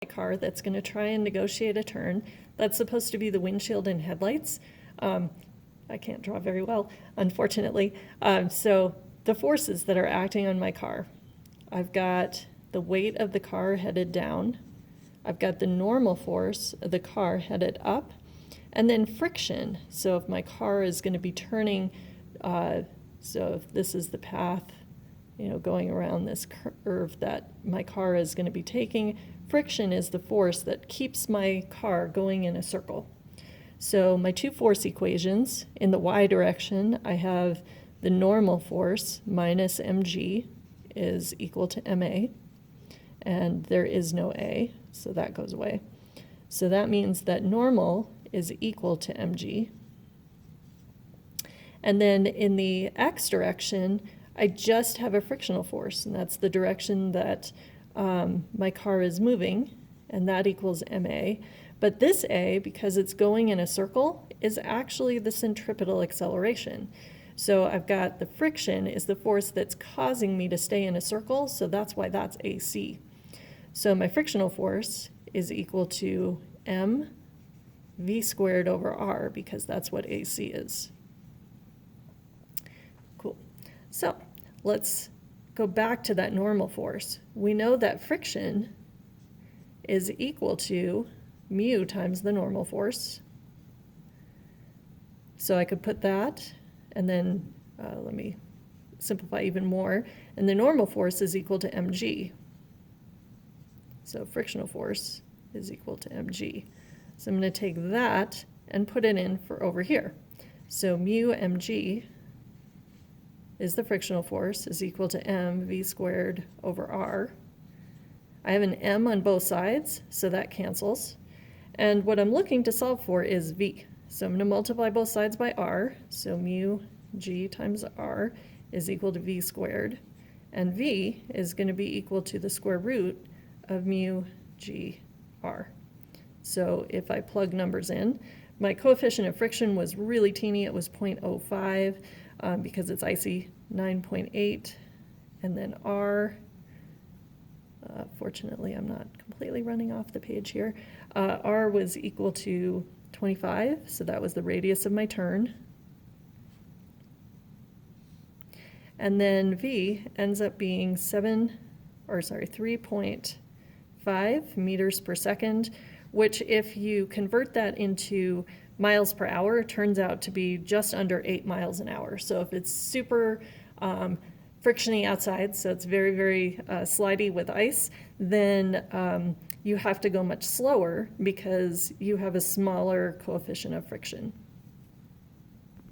car that's going to try and negotiate a turn. That's supposed to be the windshield and headlights. I can't draw very well, unfortunately. So the forces that are acting on my car, I've got the weight of the car headed down. I've got the normal force of the car headed up, and then friction. So if my car is going to be turning, so if this is the path, going around this curve that my car is going to be taking, friction is the force that keeps my car going in a circle. So my two force equations, in the y direction, I have the normal force minus mg is equal to ma, and there is no a, so that goes away. So that means that normal is equal to mg. And then in the x direction, I just have a frictional force, and that's the direction that my car is moving, and that equals ma. But this a, because it's going in a circle, is actually the centripetal acceleration. So I've got the friction is the force that's causing me to stay in a circle, so that's why that's AC. So my frictional force is equal to m v squared over r, because that's what AC is. Cool. So let's go back to that normal force. We know that friction is equal to mu times the normal force. So I could put that, and then let me simplify even more. And the normal force is equal to mg. So frictional force is equal to mg. So I'm going to take that and put it in for over here. So mu mg is the frictional force is equal to m v squared over r. I have an m on both sides, so that cancels. And what I'm looking to solve for is v. So I'm going to multiply both sides by r. So mu g times r is equal to v squared. And v is going to be equal to the square root of mu g r. So if I plug numbers in, my coefficient of friction was really teeny. It was 0.05 because it's icy, 9.8. And then r, fortunately I'm not completely running off the page here, r was equal to 25, so that was the radius of my turn. And then v ends up being 3.5 meters per second, which if you convert that into miles per hour, turns out to be just under 8 miles an hour. So if it's super frictiony outside, so it's very, very slidey with ice, then you have to go much slower because you have a smaller coefficient of friction.